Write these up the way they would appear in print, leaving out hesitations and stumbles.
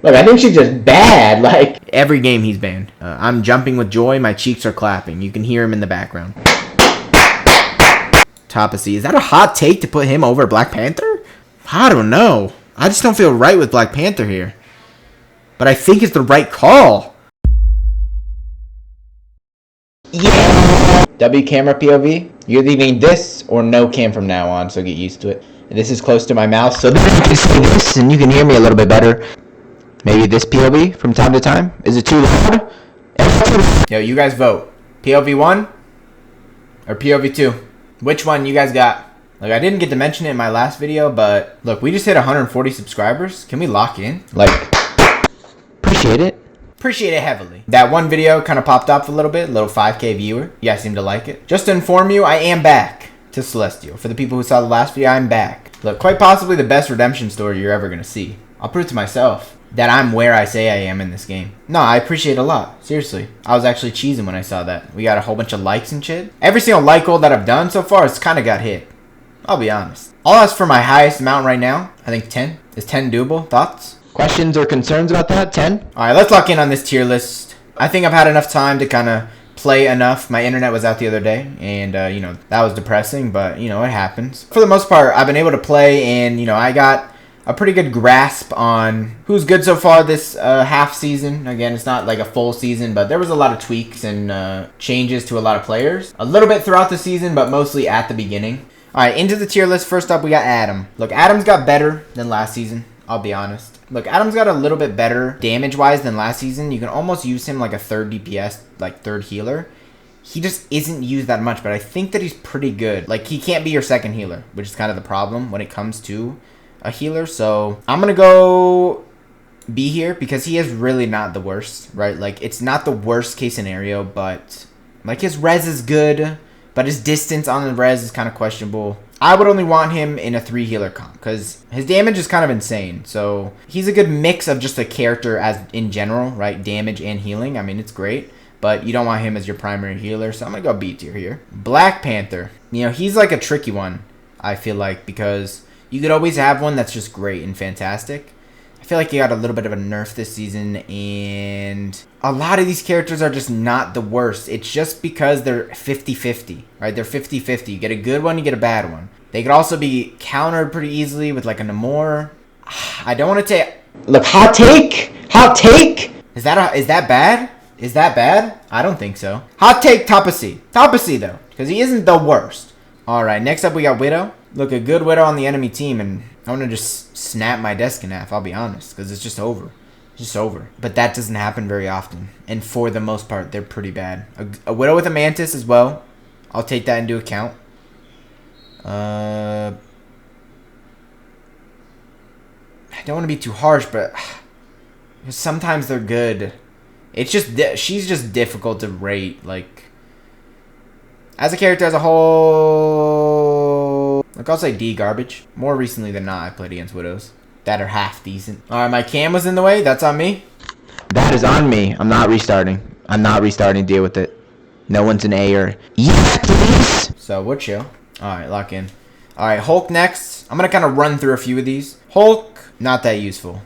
Look, I think she's just bad. Like, every game he's banned. I'm jumping with joy. My cheeks are clapping. You can hear him in the background. Topacy. Is that a hot take to put him over Black Panther? I don't know. I just don't feel right with Black Panther here. But I think it's the right call. Yeah. W camera POV. You're leaving this or no cam from now on, so get used to it. This is close to my mouth, so then you can see this and you can hear me a little bit better. Maybe this POV from time to time. Is it too loud? Yo, you guys vote. POV 1 or POV 2? Which one you guys got? Like, I didn't get to mention it in my last video, but look, we just hit 140 subscribers. Can we lock in? Like, appreciate it. Appreciate it heavily. That one video kind of popped up a little bit, little 5K viewer. You guys seem to like it. Just to inform you, I am back to Celestial. For the people who saw the last video, I'm back. Look, quite possibly the best redemption story you're ever going to see. I'll prove to myself that I'm where I say I am in this game. No, I appreciate it a lot. Seriously. I was actually cheesing when I saw that. We got a whole bunch of likes and shit. Every single like goal that I've done so far has kind of got hit. I'll be honest. I'll ask for my highest amount right now. I think 10. Is 10 doable? Thoughts? Questions or concerns about that? 10? Alright, let's lock in on this tier list. I think I've had enough time to kind of play enough. My internet was out the other day, and, you know, that was depressing, but, you know, it happens. For the most part, I've been able to play, and, you know, I got a pretty good grasp on who's good so far this half season. Again, it's not like a full season, but there was a lot of tweaks and changes to a lot of players. A little bit throughout the season, but mostly at the beginning. Alright, into the tier list. First up, we got Adam. Look, Adam's got better than last season. I'll be honest. Look, Adam's got a little bit better damage-wise than last season. You can almost use him like a third DPS, like third healer. He just isn't used that much, but I think that he's pretty good. Like, he can't be your second healer, which is kind of the problem when it comes to a healer. So I'm going to go B here because he is really not the worst, right? Like, it's not the worst case scenario, but like his res is good, but his distance on the res is kind of questionable. I would only want him in a 3 healer comp because his damage is kind of insane. So he's a good mix of just a character as in general, right? Damage and healing. I mean, it's great, but you don't want him as your primary healer. So I'm going to go B tier here. Black Panther. You know, he's like a tricky one, I feel like, because you could always have one that's just great and fantastic. I feel like he got a little bit of a nerf this season, and a lot of these characters are just not the worst. It's just because they're 50-50, right? They're 50-50. You get a good one, you get a bad one. They could also be countered pretty easily with like a Namor. I don't want to take... Look, hot take? Hot take? Is that bad? Is that bad? I don't think so. Hot take, Topacy. Topacy, though, because he isn't the worst. All right, next up we got Widow. Look, a good Widow on the enemy team, and I want to just snap my desk in half, I'll be honest, because it's just over. It's just over. But that doesn't happen very often, and for the most part, they're pretty bad. A Widow with a Mantis as well. I'll take that into account. I don't want to be too harsh, but sometimes they're good. It's just she's just difficult to rate, like, as a character as a whole. Like, I'll say D, garbage. More recently than not, I played against Widows that are half decent. Alright, my cam was in the way. That's on me. That is on me. I'm not restarting. I'm not restarting. Deal with it. No one's an A or... Yes, please! So, we're chill. Alright, lock in. Alright, Hulk next. I'm going to kind of run through a few of these. Hulk, not that useful.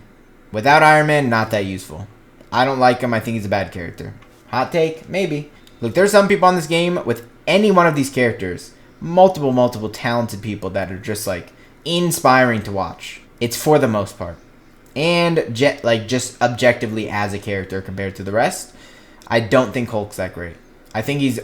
Without Iron Man, not that useful. I don't like him. I think he's a bad character. Hot take? Maybe. Look, there's some people on this game with any one of these characters. Multiple talented people that are just, like, inspiring to watch. It's for the most part. And, just objectively as a character compared to the rest, I don't think Hulk's that great. I think he's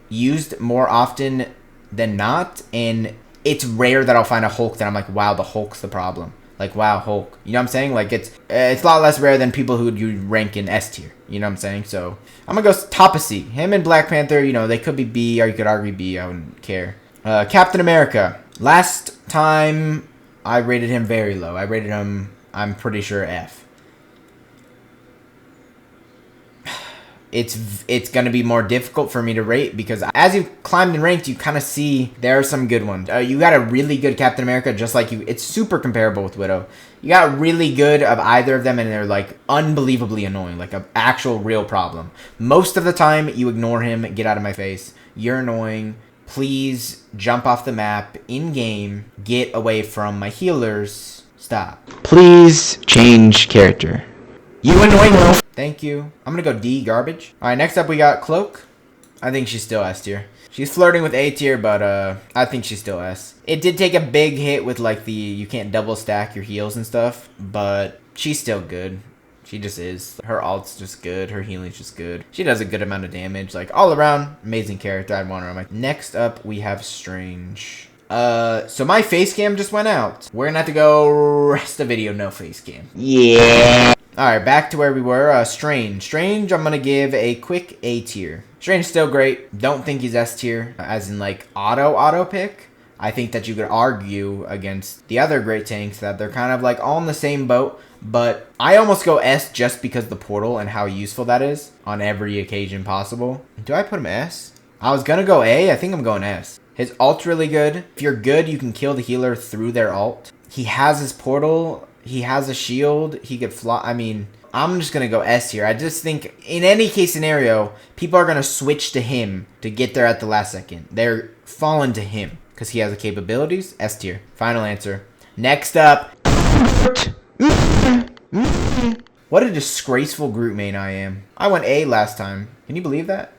used more often than not, and it's rare that I'll find a Hulk that I'm like, wow, the Hulk's the problem. Like, wow, Hulk. You know what I'm saying? Like, it's a lot less rare than people who you rank in S tier. You know what I'm saying? So, I'm going to go top of C. Him and Black Panther, you know, they could be B, or you could argue B. I wouldn't care. Captain America. Last time, I rated him very low. I rated him, I'm pretty sure, F. It's going to be more difficult for me to rate because as you've climbed and ranked, you kind of see there are some good ones. You got a really good Captain America, just like you. It's super comparable with Widow. You got really good of either of them, and they're like unbelievably annoying, like an actual real problem. Most of the time, you ignore him, get out of my face. You're annoying. Please jump off the map in game. Get away from my healers. Stop. Please change character. You annoying little. Thank you. I'm gonna go D, garbage. All right, next up we got Cloak. I think she's still S tier. She's flirting with A tier, but I think she's still S. It did take a big hit with like the you can't double stack your heals and stuff, but she's still good. She just is. Her ult's just good. Her healing's just good. She does a good amount of damage. Like all around, amazing character. I'd want her on my. Next up we have Strange. So my face cam just went out. We're gonna have to go rest the video no face cam. Yeah. Alright, back to where we were. Strange. Strange, I'm gonna give a quick A tier. Strange still great. Don't think he's S tier, as in like auto pick. I think that you could argue against the other great tanks that they're kind of like all in the same boat. But I almost go S just because of the portal and how useful that is on every occasion possible. Do I put him S? I was gonna go A. I think I'm going S. His ult's really good. If you're good, you can kill the healer through their ult. He has his portal. He has a shield. He could fly. I mean, I'm just going to go S here. I just think in any case scenario, people are going to switch to him to get there at the last second. They're falling to him because he has the capabilities. S tier. Final answer. Next up. What a disgraceful Groot main I am. I went A last time. Can you believe that?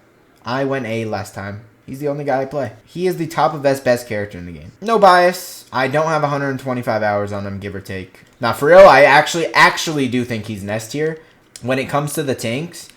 I went A last time. He's the only guy I play. He is the top of best character in the game. No bias. I don't have 125 hours on him, give or take. Now, for real, I actually do think he's an S tier. When it comes to the tanks,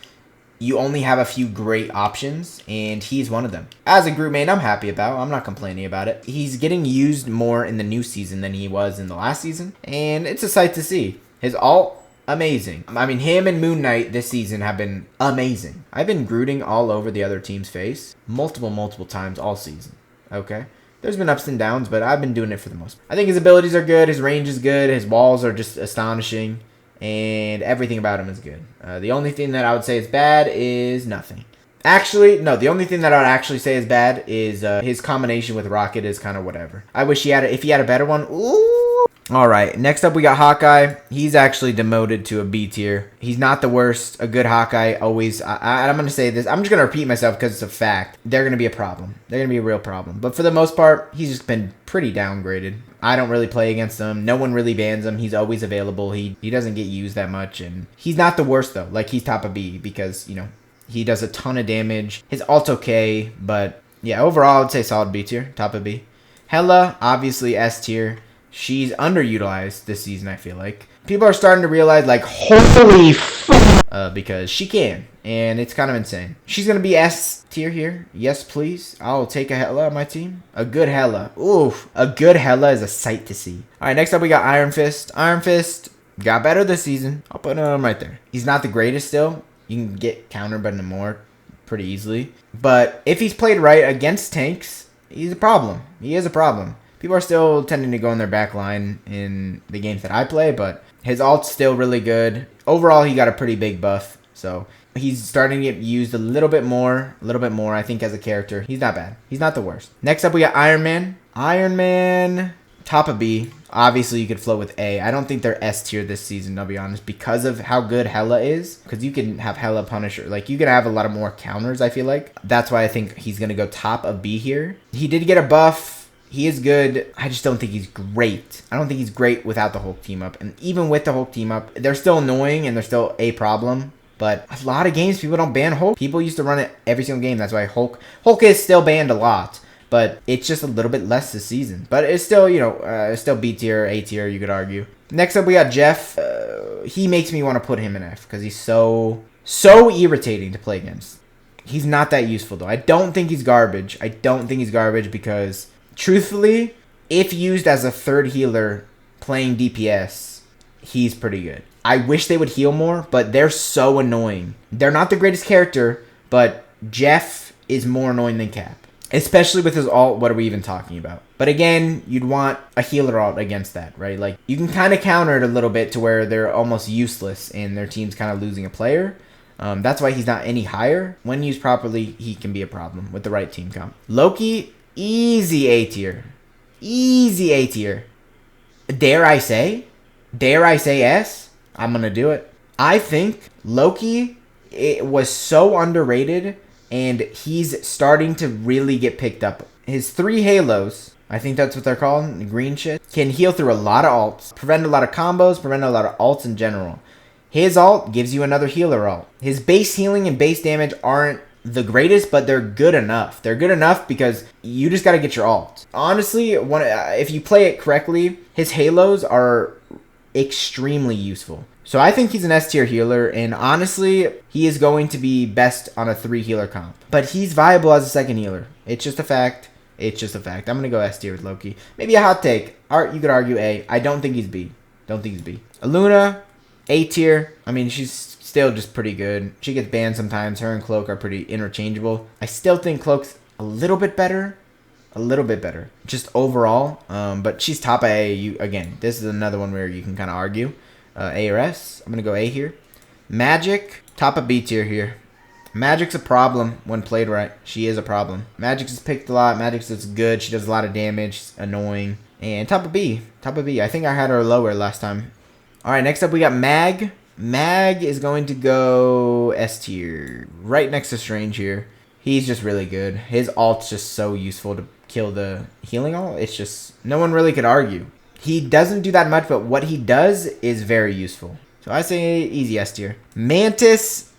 you only have a few great options, and he's one of them. As a Groot main, I'm happy about. I'm not complaining about it. He's getting used more in the new season than he was in the last season, and it's a sight to see. His ult, amazing. I mean, him and Moon Knight this season have been amazing. I've been Grooting all over the other team's face multiple times all season. Okay? There's been ups and downs, but I've been doing it for the most part. I think his abilities are good. His range is good. His walls are just astonishing. And everything about him is good. The only thing that I would say is bad is nothing. Actually, no. The only thing that I would actually say is bad is his combination with Rocket is kind of whatever. I wish if he had a better one. Ooh. All right, next up we got Hawkeye. He's actually demoted to a B tier. He's not the worst. A good Hawkeye always... I'm going to say this. I'm just going to repeat myself because it's a fact. They're going to be a problem. They're going to be a real problem. But for the most part, he's just been pretty downgraded. I don't really play against him. No one really bans him. He's always available. He doesn't get used that much. And he's not the worst, though. Like, he's top of B because, you know, he does a ton of damage. His ult's okay, but yeah, overall, I would say solid B tier. Top of B. Hela, obviously S tier. She's underutilized this season, I feel like. People are starting to realize, like, holy fuck, because she can, and it's kind of insane. She's going to be S tier here. Yes, please. I'll take a Hela on my team. A good Hela. Oof. A good Hela is a sight to see. All right, next up we got Iron Fist. Iron Fist got better this season. I'll put him right there. He's not the greatest still. You can get countered by Namor pretty easily. But if he's played right against tanks, he's a problem. He is a problem. People are still tending to go in their back line in the games that I play, but his ult's still really good. Overall, he got a pretty big buff, so he's starting to get used a little bit more, I think, as a character. He's not bad. He's not the worst. Next up, we got Iron Man. Iron Man, top of B. Obviously, you could float with A. I don't think they're S tier this season, I'll be honest, because of how good Hela is. Because you can have Hela Punisher. Like, you can have a lot of more counters, I feel like. That's why I think he's going to go top of B here. He did get a buff. He is good. I just don't think he's great. I don't think he's great without the Hulk team up. And even with the Hulk team up, they're still annoying and they're still a problem. But a lot of games, people don't ban Hulk. People used to run it every single game. That's why Hulk is still banned a lot. But it's just a little bit less this season. But it's still, you know, it's still B tier, A tier, you could argue. Next up, we got Jeff. He makes me want to put him in F because he's so irritating to play against. He's not that useful, though. I don't think he's garbage. Because... truthfully, if used as a third healer playing DPS, he's pretty good. I wish they would heal more, but they're so annoying. They're not the greatest character, but Jeff is more annoying than Cap. Especially with his ult, what are we even talking about? But again, you'd want a healer ult against that, right? Like, you can kind of counter it a little bit to where they're almost useless and their team's kind of losing a player. That's why he's not any higher. When used properly, he can be a problem with the right team comp. Loki... easy A tier. Easy A tier. Dare I say S? I'm going to do it. I think Loki it was so underrated, and he's starting to really get picked up. His 3 halos, I think that's what they're called, the green shit, can heal through a lot of ults, prevent a lot of combos, prevent a lot of ults in general. His ult gives you another healer ult. His base healing and base damage aren't the greatest, but they're good enough. They're good enough because you just got to get your ult. Honestly, if you play it correctly, his halos are extremely useful. So I think he's an S tier healer, and honestly, he is going to be best on a 3 healer comp. But he's viable as a second healer. It's just a fact. It's just a fact. I'm going to go S tier with Loki. Maybe a hot take. You could argue A. I don't think he's B. Don't think he's B. Luna, A tier. I mean, she's still just pretty good. She gets banned sometimes. Her and Cloak are pretty interchangeable. I still think Cloak's a little bit better. A little bit better. Just overall. But she's top A. Again, this is another one where you can kind of argue. A or S. I'm going to go A here. Magic, top of B tier here. Magic's a problem when played right. She is a problem. Magic's is picked a lot. Magic's is good. She does a lot of damage. She's annoying. And top of B. Top of B. I think I had her lower last time. Alright, next up we got Mag. Mag is going to go S tier. Right next to Strange here. He's just really good. His ult's just so useful to kill the healing ult. It's just, no one really could argue. He doesn't do that much, but what he does is very useful. So I say easy S tier. Mantis,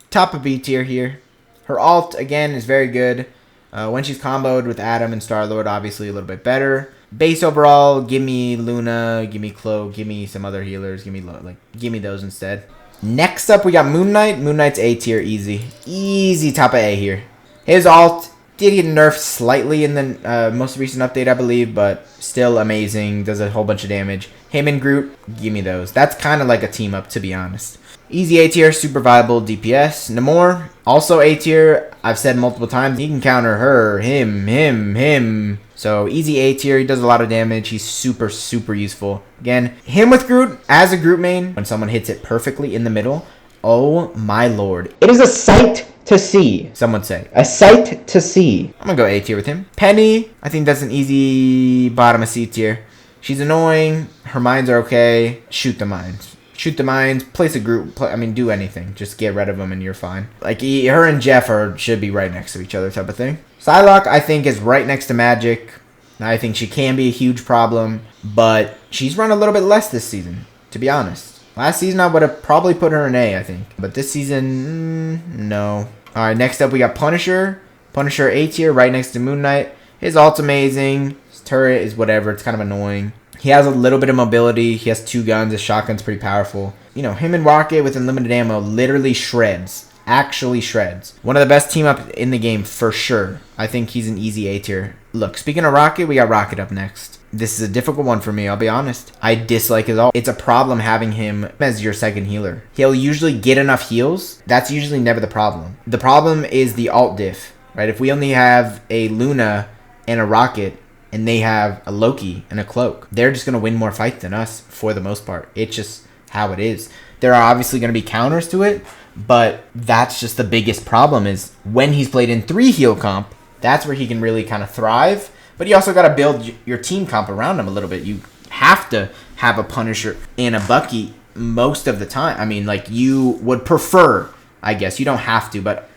top of B tier here. Her ult, again, is very good. When she's comboed with Adam and Star-Lord, obviously a little bit better. Base overall, give me Luna, give me Cloak, give me some other healers, give me those instead. Next up, we got Moon Knight. Moon Knight's A tier, easy. Easy top of A here. His ult did get nerfed slightly in the most recent update, I believe, but still amazing. Does a whole bunch of damage. Him and Groot, give me those. That's kind of like a team up, to be honest. Easy A tier, super viable DPS. Namor, also A tier. I've said multiple times, he can counter her, him. So easy A tier, he does a lot of damage. He's super, super useful. Again, him with Groot, as a Groot main, when someone hits it perfectly in the middle, oh my lord. It is a sight to see, some would say. A sight to see. I'm gonna go A tier with him. Penny, I think that's an easy bottom of C tier. She's annoying. Her mines are okay. Shoot the mines. Shoot the mines. Place a Groot. Do anything. Just get rid of them and you're fine. Like, her and Jeff should be right next to each other type of thing. Psylocke, I think, is right next to Magic. I think she can be a huge problem, but she's run a little bit less this season, to be honest. Last season, I would have probably put her in A, I think. But this season, no. Alright, next up, we got Punisher. Punisher A tier, right next to Moon Knight. His ult's amazing. His turret is whatever. It's kind of annoying. He has a little bit of mobility. He has 2 guns. His shotgun's pretty powerful. Him and Rocket with unlimited ammo literally shreds. Actually shreds. One of the best team up in the game for sure. I think he's an easy A tier. Look, speaking of Rocket, we got Rocket up next. This is a difficult one for me, I'll be honest. I dislike his ult. It's a problem having him as your second healer. He'll usually get enough heals. That's usually never the problem. The problem is the ult diff, right? If we only have a Luna and a Rocket, and they have a Loki and a Cloak, they're just going to win more fights than us for the most part. It's just how it is. There are obviously going to be counters to it, but that's just the biggest problem is when he's played in 3 heal comp, that's where he can really kind of thrive. But you also got to build your team comp around him a little bit. You have to have a Punisher and a Bucky most of the time. You would prefer, I guess. You don't have to, but,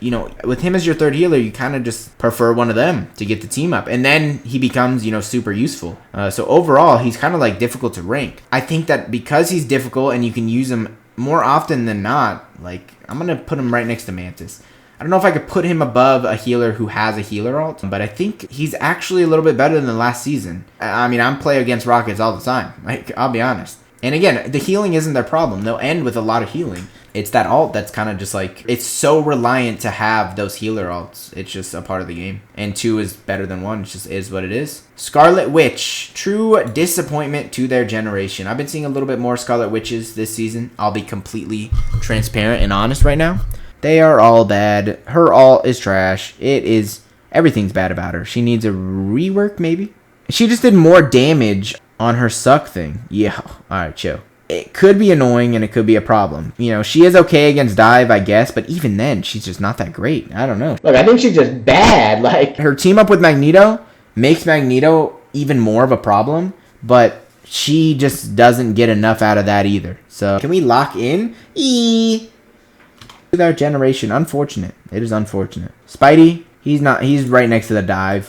with him as your third healer, you kind of just prefer one of them to get the team up. And then he becomes, super useful. So overall, he's kind of, difficult to rank. I think that because he's difficult and you can use him more often than not, I'm going to put him right next to Mantis. I don't know if I could put him above a healer who has a healer ult, but I think he's actually a little bit better than last season. I'm playing against Rockets all the time. I'll be honest. And again, the healing isn't their problem. They'll end with a lot of healing. It's that ult that's kind of just it's so reliant to have those healer ults. It's just a part of the game. And 2 is better than 1. It just is what it is. Scarlet Witch. True disappointment to their generation. I've been seeing a little bit more Scarlet Witches this season. I'll be completely transparent and honest right now. They are all bad. Her ult is trash. Everything's bad about her. She needs a rework, maybe? She just did more damage on her suck thing. Yeah. Alright, chill. It could be annoying and it could be a problem. She is okay against dive, I guess, but even then, she's just not that great. I don't know. Look, I think she's just bad. Her team up with Magneto makes Magneto even more of a problem, but she just doesn't get enough out of that either. So, can we lock in? With our generation, unfortunate. It is unfortunate. Spidey, he's right next to the dive.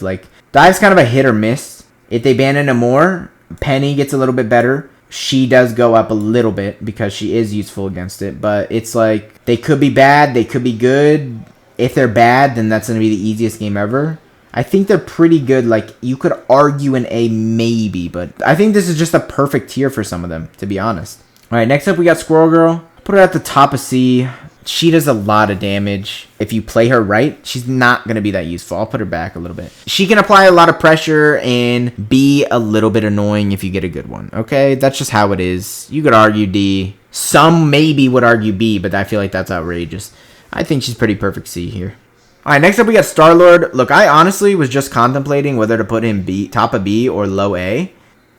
Dive's kind of a hit or miss. If they ban into more, Penny gets a little bit better. she does go up a little bit because she is useful against it. But it's like, they could be bad, they could be good. If they're bad, then that's going to be the easiest game ever. I think they're pretty good. Like, you could argue an A maybe, but I think this is just a perfect tier for some of them, to be honest. All right, next up we got Squirrel Girl. Put her at the top of C. She does a lot of damage. If you play her right, she's not going to be that useful. I'll put her back a little bit. She can apply a lot of pressure and be a little bit annoying if you get a good one. Okay, that's just how it is. You could argue D. Some maybe would argue B, but I feel like that's outrageous. I think she's pretty perfect C here. All right, next up we got Star-Lord. Look, I honestly was just contemplating whether to put him top of B or low A.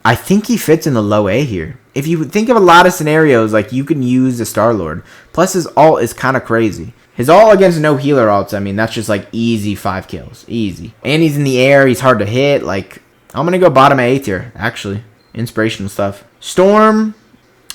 I think he fits in the low A here. If you think of a lot of scenarios, like, you can use the Star-Lord. Plus, his ult is kind of crazy. His ult against no healer ults, I mean, that's just, like, easy 5 kills. Easy. And he's in the air. He's hard to hit. Like, I'm going to go bottom A tier, actually. Inspirational stuff. Storm.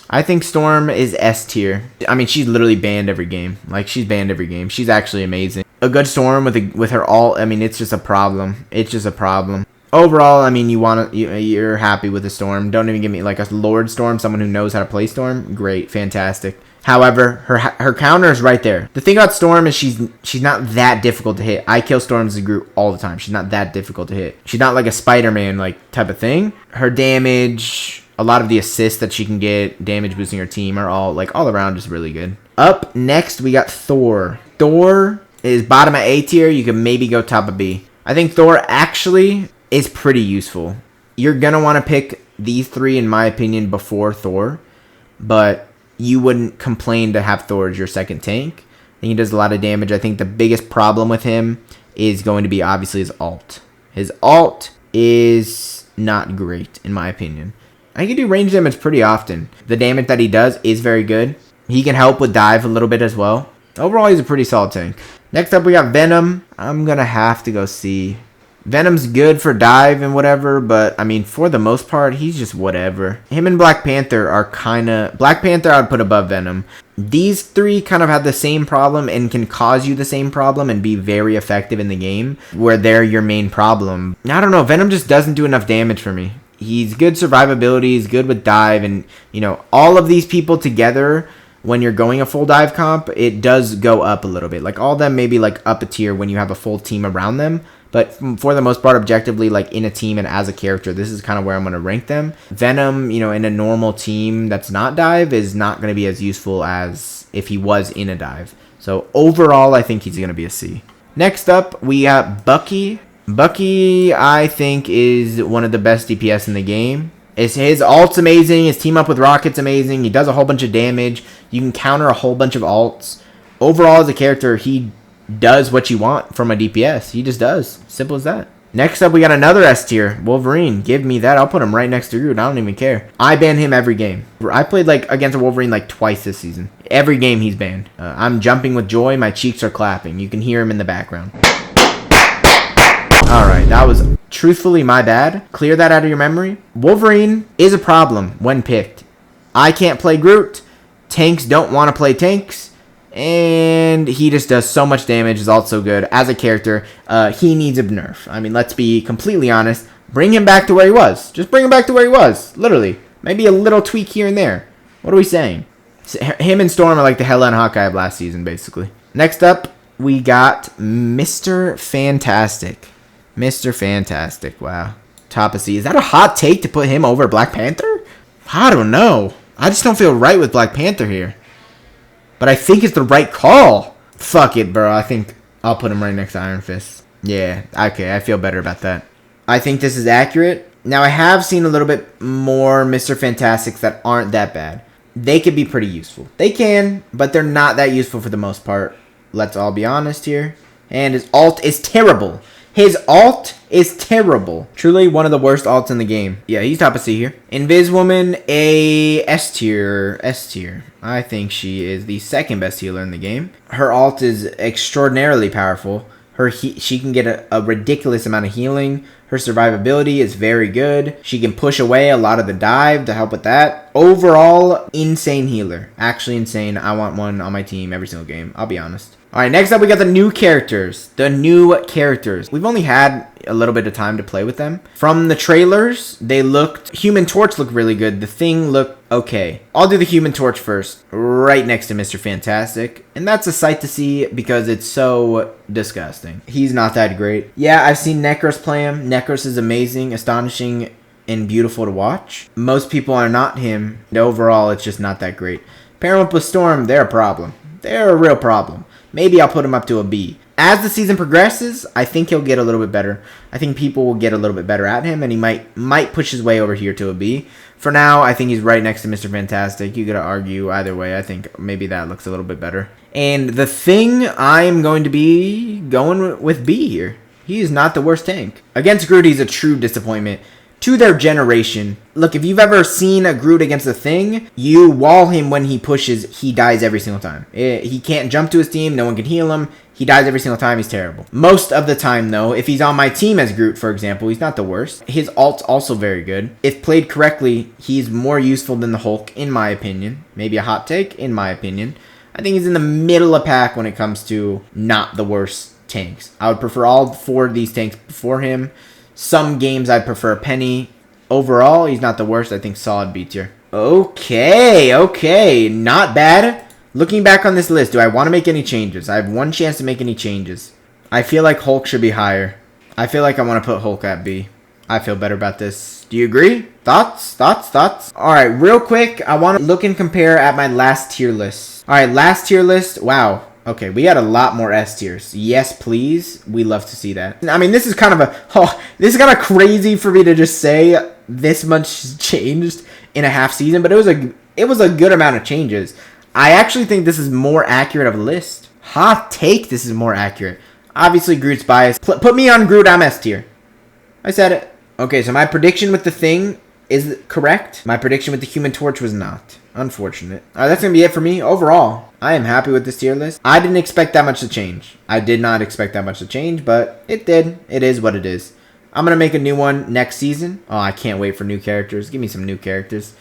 I think Storm is S tier. I mean, she's literally banned every game. Like, she's banned every game. She's actually amazing. A good Storm with her ult, I mean, it's just a problem. It's just a problem. Overall, I mean, you're happy with the Storm. Don't even give me like a Lord Storm, someone who knows how to play Storm. Great, fantastic. However, her counter is right there. The thing about Storm is she's not that difficult to hit. I kill Storms as a Groot all the time. She's not that difficult to hit. She's not like a Spider-Man like type of thing. Her damage, a lot of the assists that she can get, damage boosting her team are all around just really good. Up next, we got Thor. Thor is bottom of A tier. You can maybe go top of B. I think Thor actually is pretty useful. You're gonna want to pick these 3 in my opinion before Thor, but you wouldn't complain to have Thor as your second tank. I think he does a lot of damage. I think the biggest problem with him is going to be obviously his ult. His ult is not great in my opinion. I can do range damage pretty often. The damage that he does is very good. He can help with dive a little bit as well. Overall, he's a pretty solid tank. Next up, we got Venom. I'm gonna have to go C. Venom's good for dive and whatever, but I mean, for the most part, he's just whatever. Him and Black Panther are kind of... Black Panther I would put above Venom. These 3 kind of have the same problem and can cause you the same problem and be very effective in the game, where they're your main problem. I don't know, Venom just doesn't do enough damage for me. He's good survivability, he's good with dive, and, you know, all of these people together, when you're going a full dive comp, it does go up a little bit. Like, all of them maybe like up a tier when you have a full team around them. But for the most part, objectively, like in a team and as a character, this is kind of where I'm going to rank them. Venom, you know, in a normal team that's not dive is not going to be as useful as if he was in a dive. So overall, I think he's going to be a C. Next up, we got Bucky. Bucky, I think, is one of the best DPS in the game. His ult's amazing. His team up with Rocket's amazing. He does a whole bunch of damage. You can counter a whole bunch of ults. Overall, as a character, he does what you want from a DPS. He just does. Simple as that. Next up, we got another S tier. Wolverine. Give me that. I'll put him right next to Groot. I don't even care. I ban him every game. I played like against a Wolverine like twice this season. Every game he's banned. I'm jumping with joy. My cheeks are clapping. You can hear him in the background. Alright, that was truthfully my bad. Clear that out of your memory. Wolverine is a problem when picked. I can't play Groot. Tanks don't want to play tanks. And he just does so much damage. Is also good as a character. He needs a nerf. I mean, let's be completely honest. Bring him back to where he was. Just bring him back to where he was. Literally. Maybe a little tweak here and there. What are we saying? Him and Storm are like the Hela and Hawkeye of last season, basically. Next up, we got Mr. Fantastic. Mr. Fantastic. Wow. Top of C. Is that a hot take to put him over Black Panther? I don't know. I just don't feel right with Black Panther here. But I think it's the right call. Fuck it, bro. I think I'll put him right next to Iron Fist. Yeah, okay. I feel better about that. I think this is accurate. Now, I have seen a little bit more Mr. Fantastics that aren't that bad. They could be pretty useful. They can, but they're not that useful for the most part. Let's all be honest here. And his ult is terrible. His ult is terrible. Truly one of the worst ults in the game. Yeah, he's top of C here. Invis Woman, a S tier. S tier. I think she is the second best healer in the game. Her ult is extraordinarily powerful. She can get a ridiculous amount of healing. Her survivability is very good. She can push away a lot of the dive to help with that. Overall, insane healer. Actually insane. I want one on my team every single game. I'll be honest. Alright, next up we got the new characters. The new characters. We've only had a little bit of time to play with them. From the trailers, they looked... Human Torch looked really good. The Thing looked okay. I'll do the Human Torch first, right next to Mr. Fantastic. And that's a sight to see because it's so disgusting. He's not that great. Yeah, I've seen Necros play him. Necros is amazing, astonishing, and beautiful to watch. Most people are not him. And overall, it's just not that great. Pair him up with Storm, they're a problem. They're a real problem. Maybe I'll put him up to a B. As the season progresses, I think he'll get a little bit better. I think people will get a little bit better at him, and he might push his way over here to a B. For now, I think he's right next to Mr. Fantastic. You gotta argue either way. I think maybe that looks a little bit better. And the Thing, I'm going to be going with B here. He is not the worst tank. Against Groot, he's a true disappointment to their generation. Look, if you've ever seen a Groot against the Thing, you wall him when he pushes, he dies every single time. He can't jump to his team, no one can heal him. He dies every single time, he's terrible. Most of the time, though, if he's on my team as Groot, for example, he's not the worst. His ult's also very good. If played correctly, he's more useful than the Hulk, in my opinion. Maybe a hot take, in my opinion. I think he's in the middle of pack when it comes to not the worst tanks. I would prefer all 4 of these tanks before him. Some games I'd prefer Penny. Overall, he's not the worst. I think solid B tier. Okay. Not bad. Looking back on this list, do I want to make any changes? I have one chance to make any changes. I feel like Hulk should be higher. I feel like I want to put Hulk at B. I feel better about this. Do you agree? Thoughts? Alright, real quick, I want to look and compare at my last tier list. Alright, last tier list. Wow. Okay, we had a lot more S tiers. Yes, please. We love to see that. I mean, this is kind of crazy for me to just say this much changed in a half season, but it was a good amount of changes. I actually think this is more accurate of a list. Hot take, this is more accurate. Obviously, Groot's biased. Put me on Groot, I'm S tier. I said it. Okay, so my prediction with the Thing is correct. My prediction with the Human Torch was not. Unfortunate. Alright, that's going to be it for me. Overall, I am happy with this tier list. I didn't expect that much to change. I did not expect that much to change, but it did. It is what it is. I'm going to make a new one next season. Oh, I can't wait for new characters. Give me some new characters.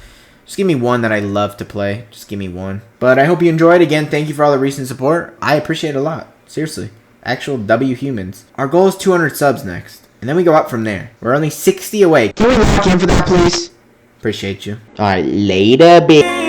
Just give me one that I love to play. Just give me one. But I hope you enjoyed. Again, thank you for all the recent support. I appreciate it a lot. Seriously. Actual W humans. Our goal is 200 subs next. And then we go up from there. We're only 60 away. Can we lock in for that, please? Appreciate you. Alright, later, bitch.